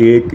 1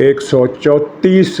134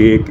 1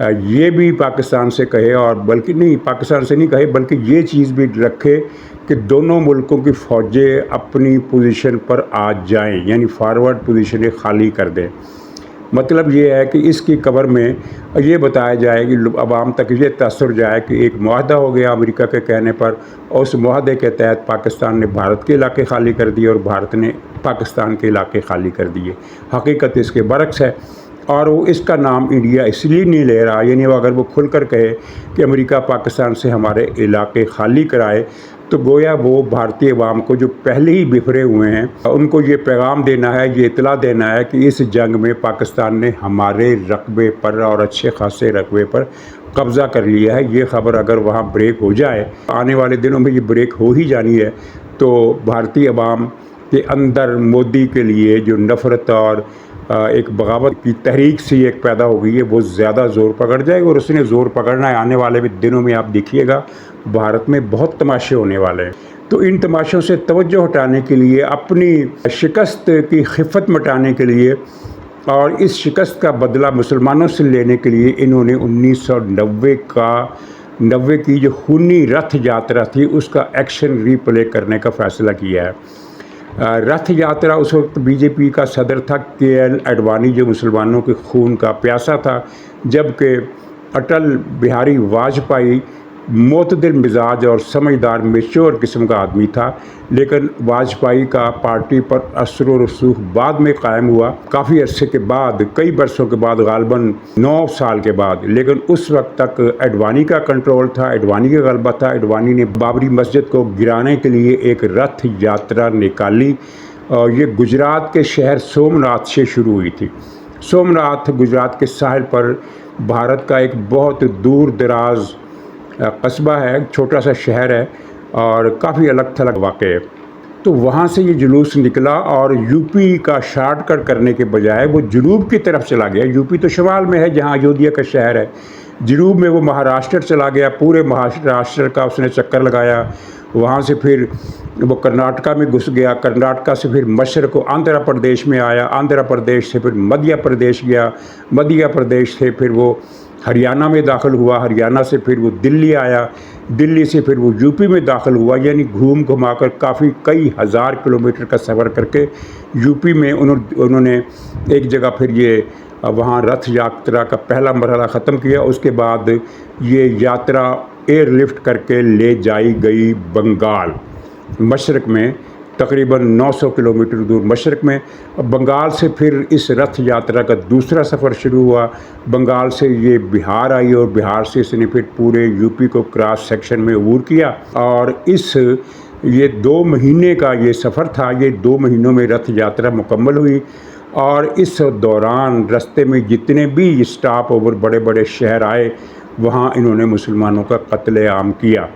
یہ بھی پاکستان سے کہے، اور بلکہ نہیں پاکستان سے نہیں کہے بلکہ یہ چیز بھی رکھے کہ دونوں ملکوں کی فوجیں اپنی پوزیشن پر آ جائیں، یعنی فارورڈ پوزیشنیں خالی کر دیں۔ مطلب یہ ہے کہ اس کی کور میں یہ بتایا جائے کہ عوام تک یہ تاثر جائے کہ ایک معاہدہ ہو گیا امریکہ کے کہنے پر، اور اس معاہدے کے تحت پاکستان نے بھارت کے علاقے خالی کر دیے اور بھارت نے پاکستان کے علاقے خالی کر دیے۔ حقیقت اس کے برعکس ہے، اور وہ اس کا نام انڈیا اس لیے نہیں لے رہا، یعنی اگر وہ کھل کر کہے کہ امریکہ پاکستان سے ہمارے علاقے خالی کرائے تو گویا وہ بھارتی عوام کو جو پہلے ہی بکھرے ہوئے ہیں ان کو یہ پیغام دینا ہے، یہ اطلاع دینا ہے کہ اس جنگ میں پاکستان نے ہمارے رقبے پر اور اچھے خاصے رقبے پر قبضہ کر لیا ہے۔ یہ خبر اگر وہاں بریک ہو جائے، آنے والے دنوں میں یہ بریک ہو ہی جانی ہے، تو بھارتی عوام کے اندر مودی کے لیے جو نفرت اور ایک بغاوت کی تحریک سی ایک پیدا ہو گئی ہے، وہ زیادہ زور پکڑ جائے گا، اور اس نے زور پکڑنا ہے۔ آنے والے دنوں میں آپ دیکھیے گا بھارت میں بہت تماشے ہونے والے ہیں۔ تو ان تماشوں سے توجہ ہٹانے کے لیے، اپنی شکست کی خفت مٹانے کے لیے اور اس شکست کا بدلہ مسلمانوں سے لینے کے لیے، انہوں نے 1990 کی جو خونی رتھ یاترا تھی اس کا ایکشن ری پلے کرنے کا فیصلہ کیا ہے۔ رتھ یاترا اس وقت بی جے پی کا صدر تھا کے ایل اڈوانی، جو مسلمانوں کے خون کا پیاسا تھا، جبکہ اٹل بہاری واجپئی معتدل مزاج اور سمجھدار میچور قسم کا آدمی تھا، لیکن واجپئی کا پارٹی پر اثر و رسوخ بعد میں قائم ہوا، کافی عرصے کے بعد، کئی برسوں کے بعد، غالباً 9 سال کے بعد، لیکن اس وقت تک اڈوانی کا کنٹرول تھا، اڈوانی کا غلبہ تھا۔ اڈوانی نے بابری مسجد کو گرانے کے لیے ایک رتھ یاترا نکالی، اور یہ گجرات کے شہر سومناتھ سے شروع ہوئی تھی۔ سومناتھ گجرات کے ساحل پر بھارت کا ایک بہت دور دراز قصبہ ہے، چھوٹا سا شہر ہے اور کافی الگ تھلگ واقع ہے۔ تو وہاں سے یہ جلوس نکلا اور یو پی کا شارٹ کٹ کرنے کے بجائے وہ جنوب کی طرف چلا گیا۔ یو پی تو شمال میں ہے جہاں ایودھیا کا شہر ہے، جنوب میں وہ مہاراشٹر چلا گیا، پورے مہاراشٹر کا اس نے چکر لگایا، وہاں سے پھر وہ کرناٹکا میں گھس گیا، کرناٹکا سے پھر مشرق کو آندھرا پردیش میں آیا، آندھرا پردیش سے پھر مدھیہ پردیش گیا، مدھیہ پردیش سے پھر وہ ہریانہ میں داخل ہوا، ہریانہ سے پھر وہ دلی آیا، دلی سے پھر وہ یو پی میں داخل ہوا، یعنی گھوم گھما کر کئی ہزار کلومیٹر کا سفر کر کے یو پی میں انہوں نے ایک جگہ پھر یہ وہاں رتھ یاترا کا پہلا مرحلہ ختم کیا۔ اس کے بعد یہ یاترا ایئر لفٹ کر کے لے جائی گئی بنگال مشرق میں، تقریباً 900 کلومیٹر دور مشرق میں۔ بنگال سے پھر اس رتھ یاترا کا دوسرا سفر شروع ہوا، بنگال سے یہ بہار آئی اور بہار سے اس نے پھر پورے یو پی کو کراس سیکشن میں عبور کیا، اور یہ 2 مہینے کا یہ سفر تھا۔ یہ 2 مہینوں میں رتھ یاترا مکمل ہوئی، اور اس دوران رستے میں جتنے بھی اسٹاپ اوور بڑے بڑے شہر آئے وہاں انہوں نے مسلمانوں کا قتل عام کیا،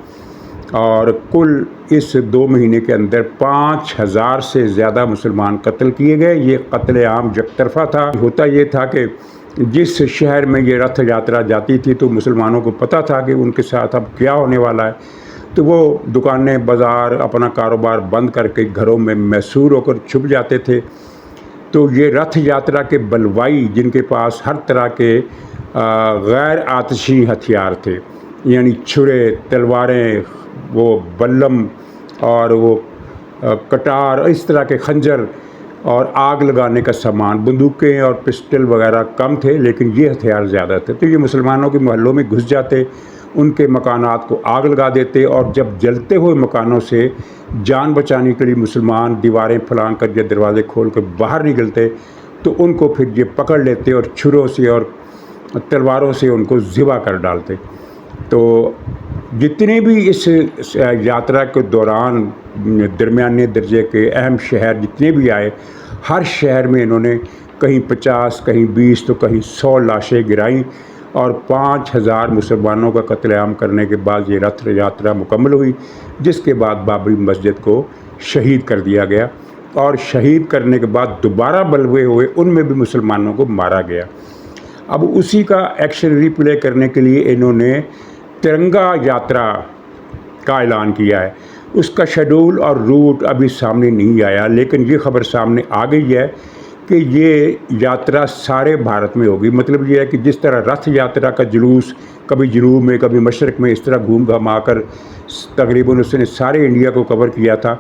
اور کل اس 2 مہینے کے اندر 5000 سے زیادہ مسلمان قتل کیے گئے۔ یہ قتل عام یک طرفہ تھا۔ ہوتا یہ تھا کہ جس شہر میں یہ رتھ یاترا جاتی تھی تو مسلمانوں کو پتہ تھا کہ ان کے ساتھ اب کیا ہونے والا ہے، تو وہ دکانیں، بازار، اپنا کاروبار بند کر کے گھروں میں محصور ہو کر چھپ جاتے تھے۔ تو یہ رتھ یاترا کے بلوائی، جن کے پاس ہر طرح کے غیر آتشی ہتھیار تھے، یعنی چھرے، تلواریں، وہ بلم اور وہ کٹار، اس طرح کے خنجر اور آگ لگانے کا سامان، بندوقیں اور پسٹل وغیرہ کم تھے لیکن یہ ہتھیار زیادہ تھے، تو یہ مسلمانوں کے محلوں میں گھس جاتے، ان کے مکانات کو آگ لگا دیتے، اور جب جلتے ہوئے مکانوں سے جان بچانے کے لیے مسلمان دیواریں پھلانگ کر یا دروازے کھول کر باہر نکلتے تو ان کو پھر یہ پکڑ لیتے اور چھروں سے اور تلواروں سے ان کو ذبح کر ڈالتے۔ تو جتنے بھی اس یاترا کے دوران درمیانے درجے کے اہم شہر جتنے بھی آئے، ہر شہر میں انہوں نے کہیں 50، کہیں 20 تو کہیں 100 لاشیں گرائیں، اور 5000 مسلمانوں کا قتل عام کرنے کے بعد یہ رتھ یاترا مکمل ہوئی، جس کے بعد بابری مسجد کو شہید کر دیا گیا، اور شہید کرنے کے بعد دوبارہ بلوے ہوئے، ان میں بھی مسلمانوں کو مارا گیا۔ اب اسی کا ایکشن ری پلے کرنے کے لیے انہوں نے ترنگا یاترا کا اعلان کیا ہے۔ اس کا شیڈول اور روٹ ابھی سامنے نہیں آیا، لیکن یہ خبر سامنے آ گئی ہے کہ یہ یاترا سارے بھارت میں ہوگی۔ مطلب یہ ہے کہ جس طرح رتھ یاترا کا جلوس کبھی جنوب میں کبھی مشرق میں اس طرح گھوم گھما کر تقریباً اس نے سارے انڈیا کو کور کیا تھا،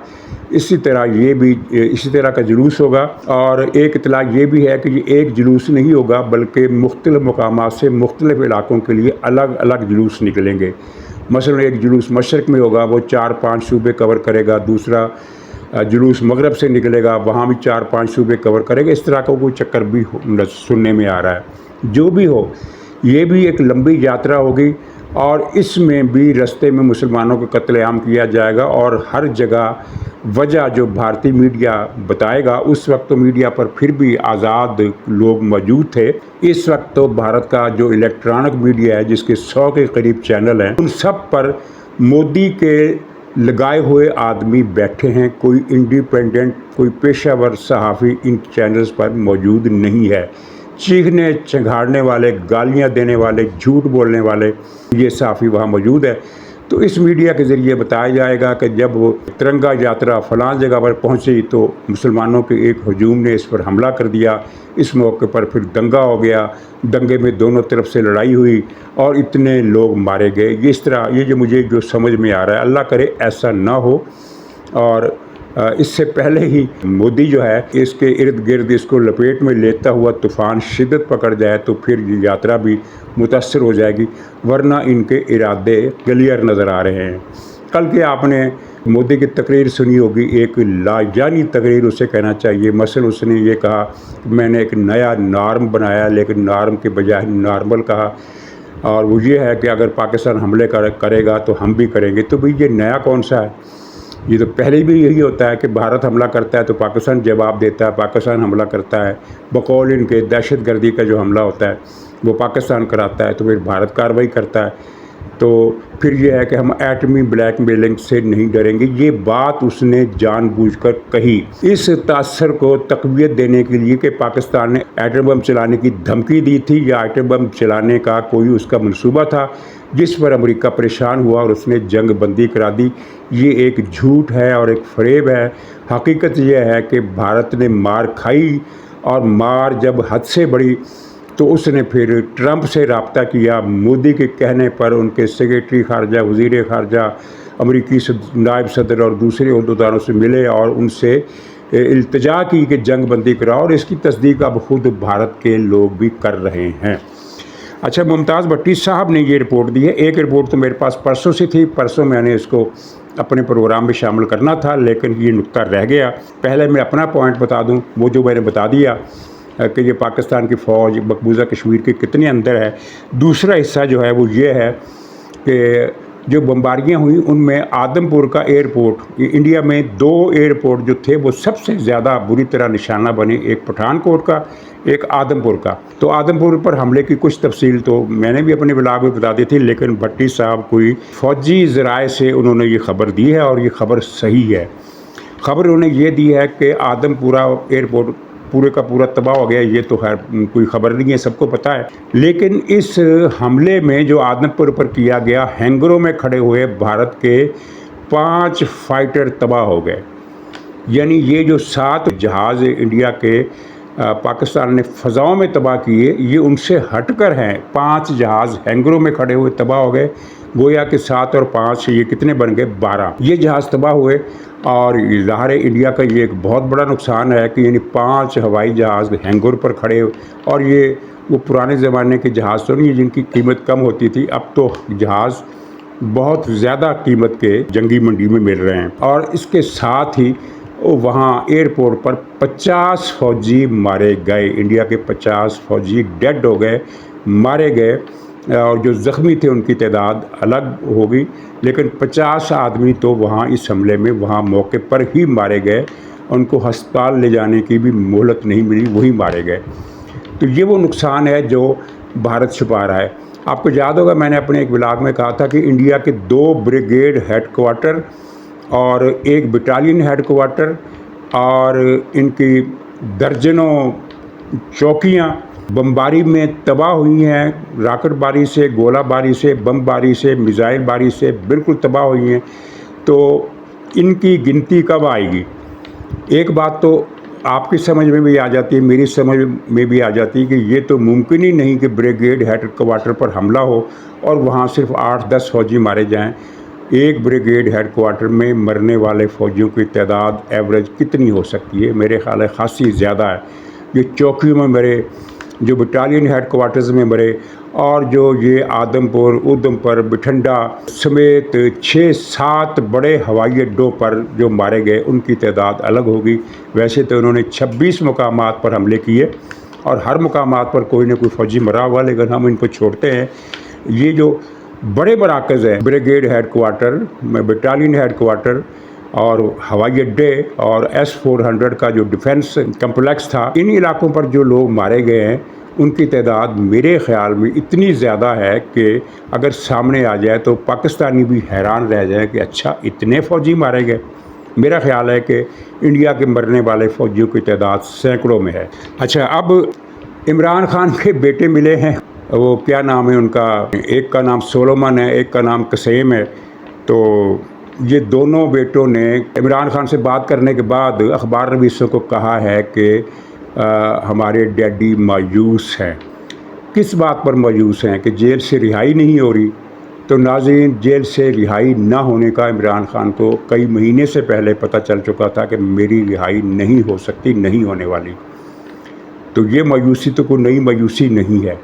اسی طرح یہ بھی اسی طرح کا جلوس ہوگا۔ اور ایک اطلاع یہ بھی ہے کہ یہ ایک جلوس نہیں ہوگا بلکہ مختلف مقامات سے مختلف علاقوں کے لیے الگ الگ جلوس نکلیں گے۔ مثلا ایک جلوس مشرق میں ہوگا، وہ 4-5 صوبے کور کرے گا، دوسرا جلوس مغرب سے نکلے گا، وہاں بھی 4-5 صوبے کور کرے گا۔ اس طرح کا کوئی چکر بھی سننے میں آ رہا ہے۔ جو بھی ہو، یہ بھی ایک لمبی یاترا ہوگی اور اس میں بھی رستے میں مسلمانوں کو قتل عام کیا جائے گا، اور ہر جگہ وجہ جو بھارتی میڈیا بتائے گا، اس وقت تو میڈیا پر پھر بھی آزاد لوگ موجود تھے۔ اس وقت تو بھارت کا جو الیکٹرانک میڈیا ہے جس کے 100 کے قریب چینل ہیں، ان سب پر مودی کے لگائے ہوئے آدمی بیٹھے ہیں۔ کوئی انڈیپینڈنٹ کوئی پیشہ ور صحافی ان چینلز پر موجود نہیں ہے۔ چیخنے چنگھاڑنے والے، گالیاں دینے والے، جھوٹ بولنے والے یہ صحافی وہاں موجود ہے۔ تو اس میڈیا کے ذریعے بتایا جائے گا کہ جب وہ ترنگا یاترا فلاں جگہ پر پہنچی تو مسلمانوں کے ایک ہجوم نے اس پر حملہ کر دیا، اس موقع پر پھر دنگا ہو گیا، دنگے میں دونوں طرف سے لڑائی ہوئی اور اتنے لوگ مارے گئے۔ یہ اس طرح یہ مجھے جو سمجھ میں آ رہا ہے، اللہ کرے ایسا نہ ہو۔ اور اس سے پہلے ہی مودی جو ہے اس کے ارد گرد اس کو لپیٹ میں لیتا ہوا طوفان شدت پکڑ جائے تو پھر یہ یاترا بھی متاثر ہو جائے گی، ورنہ ان کے ارادے کلیئر نظر آ رہے ہیں۔ کل کے آپ نے مودی کی تقریر سنی ہوگی، ایک لاجانی تقریر اسے کہنا چاہیے۔ مثلا اس نے یہ کہا کہ میں نے ایک نیا نارم بنایا، لیکن نارم کے بجائے نارمل کہا، اور وہ یہ ہے کہ اگر پاکستان حملے کرے گا تو ہم بھی کریں گے۔ تو بھئی یہ نیا کون سا ہے؟ یہ تو پہلے بھی یہی ہوتا ہے کہ بھارت حملہ کرتا ہے تو پاکستان جواب دیتا ہے، پاکستان حملہ کرتا ہے، بقول ان کے دہشت گردی کا جو حملہ ہوتا ہے وہ پاکستان کراتا ہے تو پھر بھارت کارروائی کرتا ہے۔ تو پھر یہ ہے کہ ہم ایٹمی بلیک میلنگ سے نہیں ڈریں گے، یہ بات اس نے جان بوجھ کر کہی، اس تاثر کو تقویت دینے کے لیے کہ پاکستان نے ایٹم بم چلانے کی دھمکی دی تھی یا ایٹم بم چلانے کا کوئی اس کا منصوبہ تھا، جس پر امریکہ پریشان ہوا اور اس نے جنگ بندی کرا دی۔ یہ ایک جھوٹ ہے اور ایک فریب ہے۔ حقیقت یہ ہے کہ بھارت نے مار کھائی، اور مار جب حد سے بڑھی تو اس نے پھر ٹرمپ سے رابطہ کیا، مودی کے کہنے پر ان کے سیکریٹری خارجہ، وزیر خارجہ، امریکی نائب صدر اور دوسرے عہدیداروں سے ملے اور ان سے التجا کی کہ جنگ بندی کراؤ، اور اس کی تصدیق اب خود بھارت کے لوگ بھی کر رہے ہیں۔ اچھا، ممتاز بھٹی صاحب نے یہ رپورٹ دی ہے۔ ایک رپورٹ تو میرے پاس پرسوں سے تھی، پرسوں میں نے اس کو اپنے پروگرام میں شامل کرنا تھا لیکن یہ نقطہ رہ گیا۔ پہلے میں اپنا پوائنٹ بتا دوں، وہ جو میں نے بتا دیا کہ یہ پاکستان کی فوج مقبوضہ کشمیر کے کتنے اندر ہے۔ دوسرا حصہ جو ہے وہ یہ ہے کہ جو بمباریاں ہوئیں ان میں آدم پور کا ایئرپورٹ، انڈیا میں 2 ایئرپورٹ جو تھے وہ سب سے زیادہ بری طرح نشانہ بنے، ایک پٹھان کوٹ کا، ایک آدم پور کا۔ تو آدم پور پر حملے کی کچھ تفصیل تو میں نے بھی اپنے بلاگ میں بتا دی تھی، لیکن بھٹی صاحب کوئی فوجی ذرائع سے انہوں نے یہ خبر دی ہے اور یہ خبر صحیح ہے۔ خبر انہوں نے یہ دی ہے کہ آدم پورہ ایئرپورٹ پورے کا پورا تباہ ہو گیا، یہ تو خیر کوئی خبر نہیں ہے، سب کو پتہ ہے۔ لیکن اس حملے میں جو آدم پور پر کیا گیا، ہینگروں میں کھڑے ہوئے بھارت کے 5 فائٹر تباہ ہو گئے، یعنی یہ جو 7 جہاز انڈیا کے پاکستان نے فضاؤں میں تباہ کیے، یہ ان سے ہٹ کر ہیں۔ 5 جہاز ہینگروں میں کھڑے ہوئے تباہ ہو گئے، گویا کہ 7 اور 5 یہ کتنے بن گئے؟ 12 یہ جہاز تباہ ہوئے۔ اور ظاہر انڈیا کا یہ ایک بہت بڑا نقصان ہے کہ یعنی 5 ہوائی جہاز ہینگر پر کھڑے، اور یہ وہ پرانے زمانے کے جہاز تو نہیں ہیں جن کی قیمت کم ہوتی تھی، اب تو جہاز بہت زیادہ قیمت کے جنگی منڈی میں مل رہے ہیں۔ اور اس کے ساتھ ہی وہاں ایئرپورٹ پر 50 فوجی مارے گئے، انڈیا کے 50 فوجی ڈیڈ ہو گئے، مارے گئے، اور جو زخمی تھے ان کی تعداد الگ ہوگی، لیکن 50 آدمی تو وہاں اس حملے میں وہاں موقع پر ہی مارے گئے، ان کو ہسپتال لے جانے کی بھی مہلت نہیں ملی، وہی مارے گئے۔ تو یہ وہ نقصان ہے جو بھارت چھپا رہا ہے۔ آپ کو یاد ہوگا میں نے اپنے ایک بلاگ میں کہا تھا کہ انڈیا کے 2 بریگیڈ ہیڈ کوارٹر اور 1 بٹالین ہیڈ کوارٹر اور ان کی درجنوں چوکیاں بمباری میں تباہ ہوئی ہیں، راکٹ باری سے، گولہ باری سے، بم باری سے، میزائل باری سے بالکل تباہ ہوئی ہیں۔ تو ان کی گنتی کب آئے گی؟ ایک بات تو آپ کی سمجھ میں بھی آ جاتی ہے، میری سمجھ میں بھی آ جاتی ہے کہ یہ تو ممکن ہی نہیں کہ بریگیڈ ہیڈ کوارٹر پر حملہ ہو اور وہاں صرف 8-10 فوجی مارے جائیں۔ ایک بریگیڈ ہیڈ کوارٹر میں مرنے والے فوجیوں کی تعداد ایوریج کتنی ہو سکتی ہے؟ میرے خیال ہے خاصی زیادہ ہے۔ یہ چوکیوں میں مرے، جو بٹالین ہیڈ کوارٹرز میں مرے، اور جو یہ آدم پور، ادھم پر، بٹھنڈا سمیت 6-7 بڑے ہوائی اڈوں پر جو مارے گئے ان کی تعداد الگ ہوگی۔ ویسے تو انہوں نے 26 مقامات پر حملے کیے اور ہر مقامات پر کوئی نہ کوئی فوجی مرا ہوا، لیکن ہم ان کو چھوڑتے ہیں۔ یہ جو بڑے مراکز ہیں، brigade headquarter, battalion headquarter اور ہوائی اڈے اور S-400 کا جو ڈیفنس کمپلیکس تھا، ان علاقوں پر جو لوگ مارے گئے ہیں ان کی تعداد میرے خیال میں اتنی زیادہ ہے کہ اگر سامنے آ جائے تو پاکستانی بھی حیران رہ جائیں کہ اچھا اتنے فوجی مارے گئے۔ میرا خیال ہے کہ انڈیا کے مرنے والے فوجیوں کی تعداد سینکڑوں میں ہے۔ اچھا، اب عمران خان کے بیٹے ملے ہیں، وہ کیا نام ہے ان کا؟ ایک کا نام سولومن ہے، ایک کا نام قسیم ہے۔ تو یہ دونوں بیٹوں نے عمران خان سے بات کرنے کے بعد اخبار نویسوں کو کہا ہے کہ ہمارے ڈیڈی مایوس ہیں۔ کس بات پر مایوس ہیں؟ کہ جیل سے رہائی نہیں ہو رہی۔ تو ناظرین، جیل سے رہائی نہ ہونے کا عمران خان کو کئی مہینے سے پہلے پتہ چل چکا تھا کہ میری رہائی نہیں ہو سکتی، نہیں ہونے والی۔ تو یہ مایوسی تو کوئی نئی مایوسی نہیں ہے۔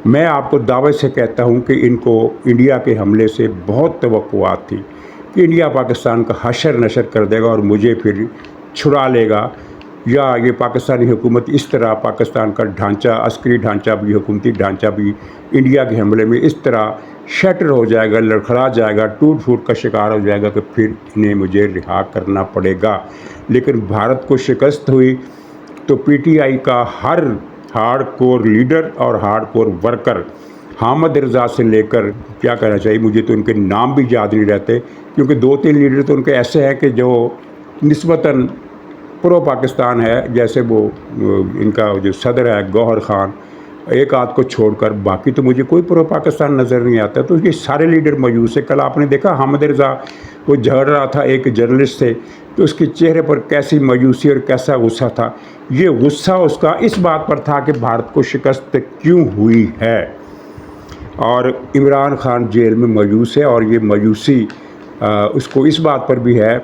میں آپ کو دعوے سے کہتا ہوں کہ ان کو انڈیا کے حملے سے بہت توقعات تھی کہ انڈیا پاکستان کا حشر نشر کر دے گا اور مجھے پھر چھڑا لے گا، یا یہ پاکستانی حکومت اس طرح پاکستان کا ڈھانچہ، عسکری ڈھانچہ بھی، حکومتی ڈھانچہ بھی انڈیا کے حملے میں اس طرح شیٹر ہو جائے گا، لڑکھڑا جائے گا، ٹوٹ پھوٹ کا شکار ہو جائے گا کہ پھر انہیں مجھے رہا کرنا پڑے گا۔ لیکن بھارت کو شکست ہوئی تو پی ٹی آئی کا ہر ہارڈ کور لیڈر اور ہارڈ کور ورکر، حامد رضا سے لے کر، کیا کہنا چاہیے، مجھے تو ان کے نام بھی یاد نہیں رہتے، کیونکہ 2-3 لیڈر تو ان کے ایسے ہیں کہ جو نسبتاً پرو پاکستان ہے، جیسے وہ ان کا جو صدر ہے گوہر خان، ایک آدھ کو چھوڑ کر باقی تو مجھے کوئی پرو پاکستان نظر نہیں آتا۔ تو یہ سارے لیڈر مایوس ہیں۔ کل آپ نے دیکھا حامد رضا وہ جھگڑ رہا تھا ایک جرنلسٹ سے، تو اس کے چہرے پر کیسی مایوسی اور کیسا غصہ تھا۔ یہ غصہ اس کا اس بات پر تھا کہ بھارت کو شکست کیوں ہوئی ہے، اور عمران خان جیل میں مایوس ہے، اور یہ مایوسی اس کو اس بات پر بھی ہے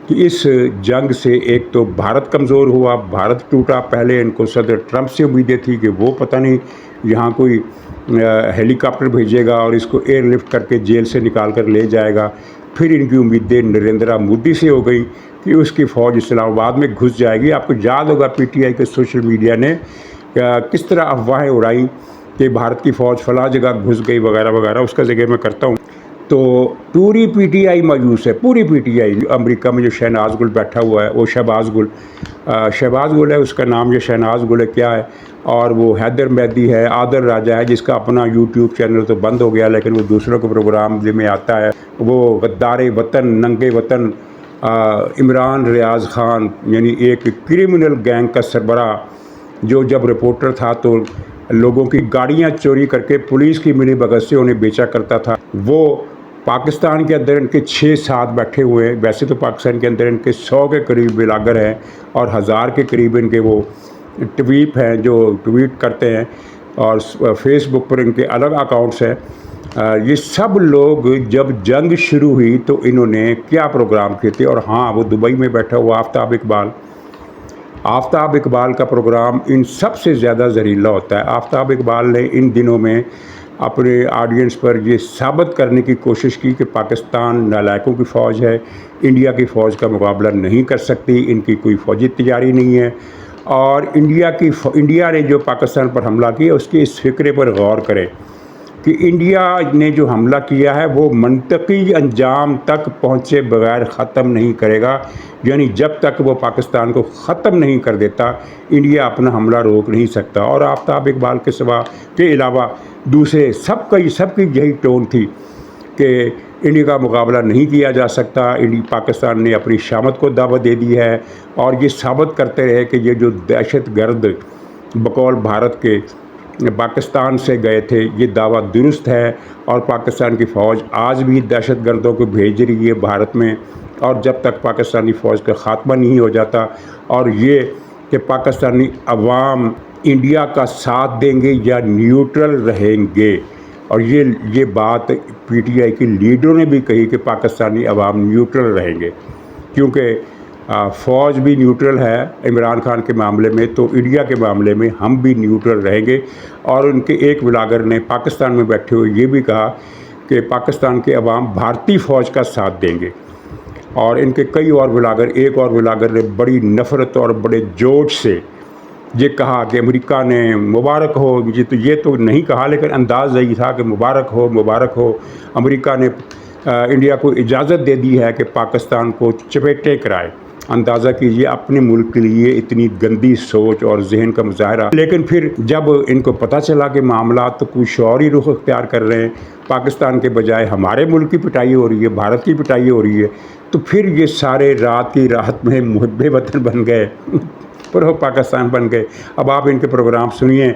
کہ اس جنگ سے ایک تو بھارت کمزور ہوا، بھارت ٹوٹا۔ پہلے ان کو صدر ٹرمپ سے امیدیں تھی کہ وہ پتہ نہیں یہاں کوئی ہیلی کاپٹر بھیجے گا اور اس کو ایئر لفٹ کر کے جیل سے نکال کر لے جائے گا۔ پھر ان کی امیدیں نریندرا مودی سے ہو گئی کہ اس کی فوج اسلام آباد میں گھس جائے گی۔ آپ کو یاد ہوگا پی ٹی آئی کے سوشل میڈیا نے کس طرح افواہیں اڑائیں کہ بھارت کی فوج فلاں جگہ گھس گئی وغیرہ وغیرہ، اس کا ذکر میں کرتا ہوں۔ تو پوری پی ٹی آئی مایوس ہے، پوری پی ٹی آئی۔ امریکہ میں جو شہناز گل بیٹھا ہوا ہے، وہ شہباز گل ہے اس کا نام، یہ شہناز گل ہے کیا ہے، اور وہ حیدر مہدی ہے، عادل راجہ ہے جس کا اپنا یوٹیوب چینل تو بند ہو گیا لیکن وہ دوسروں کے پروگرام میں آتا ہے، وہ غدار وطن، ننگے وطن عمران ریاض خان، یعنی ایک کرمنل گینگ کا سربراہ، جو جب رپورٹر تھا تو لوگوں کی گاڑیاں چوری کر کے پولیس کی ملی بھگت سے انہیں بیچا کرتا تھا۔ وہ پاکستان کے اندر ان کے 6-7 بیٹھے ہوئے ہیں۔ ویسے تو پاکستان کے اندر ان کے 100 کے قریب بلاگر ہیں اور 1000 کے قریب ان کے وہ ٹویپ ہیں جو ٹویٹ کرتے ہیں، اور فیس بک پر ان کے الگ اکاؤنٹس ہیں۔ یہ سب لوگ جب جنگ شروع ہوئی تو انہوں نے کیا پروگرام کیے تھے، اور ہاں وہ دبئی میں بیٹھا ہوا آفتاب اقبال کا پروگرام ان سب سے زیادہ زہریلا ہوتا ہے۔ آفتاب اقبال نے ان دنوں میں اپنے آڈینس پر یہ ثابت کرنے کی کوشش کی کہ پاکستان نالائقوں کی فوج ہے، انڈیا کی فوج کا مقابلہ نہیں کر سکتی، ان کی کوئی فوجی تیاری نہیں ہے، اور انڈیا نے جو پاکستان پر حملہ کیا اس کے اس فکرے پر غور کرے کہ انڈیا نے جو حملہ کیا ہے وہ منطقی انجام تک پہنچے بغیر ختم نہیں کرے گا، یعنی جب تک وہ پاکستان کو ختم نہیں کر دیتا انڈیا اپنا حملہ روک نہیں سکتا۔ اور آفتاب اقبال کے علاوہ دوسرے سب کی یہی ٹون تھی کہ انڈیا کا مقابلہ نہیں کیا جا سکتا، پاکستان نے اپنی شامت کو دعوت دے دی ہے، اور یہ ثابت کرتے رہے کہ یہ جو دہشت گرد بقول بھارت کے پاکستان سے گئے تھے یہ دعویٰ درست ہے، اور پاکستان کی فوج آج بھی دہشت گردوں کو بھیج رہی ہے بھارت میں، اور جب تک پاکستانی فوج کا خاتمہ نہیں ہو جاتا اور یہ کہ پاکستانی عوام انڈیا کا ساتھ دیں گے یا نیوٹرل رہیں گے، اور یہ بات پی ٹی آئی کے لیڈروں نے بھی کہی کہ پاکستانی عوام نیوٹرل رہیں گے، کیونکہ فوج بھی نیوٹرل ہے عمران خان کے معاملے میں، تو انڈیا کے معاملے میں ہم بھی نیوٹرل رہیں گے۔ اور ان کے ایک بلاگر نے پاکستان میں بیٹھے ہوئے یہ بھی کہا کہ پاکستان کے عوام بھارتی فوج کا ساتھ دیں گے، اور ان کے کئی اور بلاگر، ایک اور بلاگر نے بڑی نفرت اور بڑے جوش سے یہ کہا کہ امریکہ نے مبارک ہو، یہ تو نہیں کہا لیکن انداز یہی تھا کہ مبارک ہو، امریکہ نے انڈیا کو اجازت دے دی ہے کہ پاکستان کو چپیٹیں کرائے۔ اندازہ کیجئے اپنے ملک کے لیے اتنی گندی سوچ اور ذہن کا مظاہرہ۔ لیکن پھر جب ان کو پتہ چلا کہ معاملات تو کچھ اور ہی رخ اختیار کر رہے ہیں، پاکستان کے بجائے ہمارے ملک کی پٹائی ہو رہی ہے، بھارت کی پٹائی ہو رہی ہے، تو پھر یہ سارے رات کی راحت میں محب وطن بن گئے، پرو پاکستان بن گئے۔ اب آپ ان کے پروگرام سنیے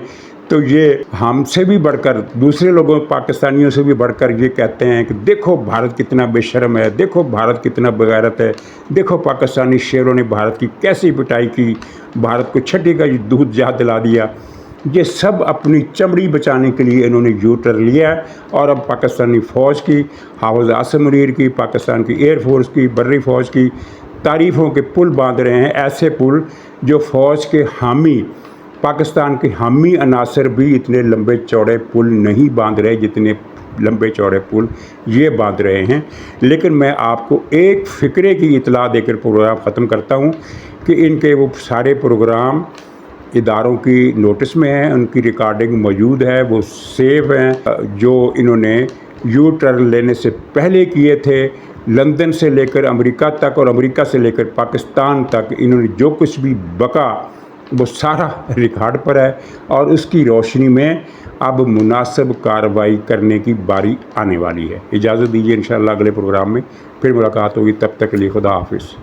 تو یہ ہم سے بھی بڑھ کر، دوسرے لوگوں پاکستانیوں سے بھی بڑھ کر یہ کہتے ہیں کہ دیکھو بھارت کتنا بے شرم ہے، دیکھو بھارت کتنا بغیرت ہے، دیکھو پاکستانی شیروں نے بھارت کی کیسی پٹائی کی، بھارت کو چھٹی کا دودھ یاد دلا دیا۔ یہ سب اپنی چمڑی بچانے کے لیے انہوں نے یو ٹرن لیا ہے، اور اب پاکستانی فوج کی، حافظ عاصم منیر کی، پاکستان کی ایئر فورس کی، بری فوج کی تعریفوں کے پل باندھ رہے ہیں، ایسے پل جو فوج کے حامی، پاکستان کے حامی عناصر بھی اتنے لمبے چوڑے پل نہیں باندھ رہے جتنے لمبے چوڑے پل یہ باندھ رہے ہیں۔ لیکن میں آپ کو ایک فقرے کی اطلاع دے کر پروگرام ختم کرتا ہوں کہ ان کے وہ سارے پروگرام اداروں کی نوٹس میں ہیں، ان کی ریکارڈنگ موجود ہے، وہ سیو ہیں، جو انہوں نے یو ٹرن لینے سے پہلے کیے تھے، لندن سے لے کر امریکہ تک اور امریکہ سے لے کر پاکستان تک انہوں نے جو کچھ بھی بکا وہ سارا ریکارڈ پر ہے، اور اس کی روشنی میں اب مناسب کارروائی کرنے کی باری آنے والی ہے۔ اجازت دیجیے، انشاءاللہ اگلے پروگرام میں پھر ملاقات ہوگی، تب تک کے لیے خدا حافظ۔